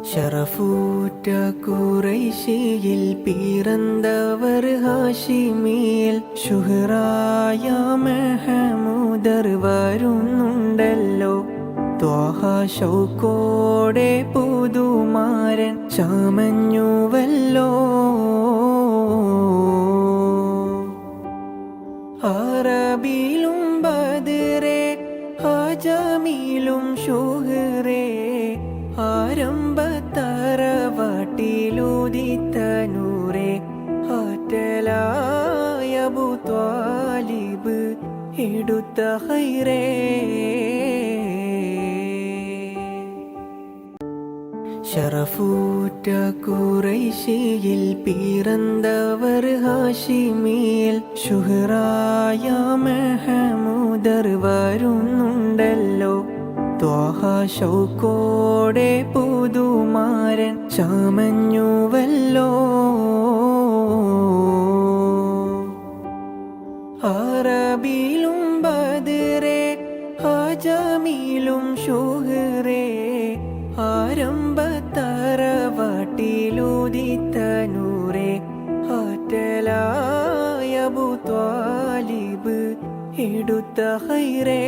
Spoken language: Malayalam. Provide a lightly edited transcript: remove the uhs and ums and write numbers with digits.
ഷറഫൂറ്റ ഖുറൈശിയിൽ പിറന്നവർ ഹാഷിമിയിൽ ശുഹറായ മെഹമൂദർ വരുന്നുണ്ടല്ലോ. ത്വാഹ ശൗക്കോടെ പുതുമാരൻ ചമഞ്ഞുവല്ലോ. അറബിലും ബദറേ ഹജമിലും ശുഹറേ ആരംഭത്തറവാട്ടിലുദിത്ത നൂറേ ആറ്റലായ അബൂ ത്വാലിബ് എടുത്ത ഖൈറേ. ഷറഫൂറ്റ ഖുറൈശിയിൽ പിറന്നവർ ഹാഷിമിയിൽ ശുഹറായ മെഹമൂദർ വരുന്നുണ്ടല്ലോ. ത്വാഹ ശൗക്കോടെ പുതുമാരൻ ചമഞ്ഞുവല്ലോ. അറബിലും ബദറേ ഹജമിലും ശുഹറേ ആരംഭത്തറവാട്ടിലുദിത്ത നൂറേ ആറ്റലായ അബൂ ത്വാലിബ് എടുത്ത ഖൈറേ.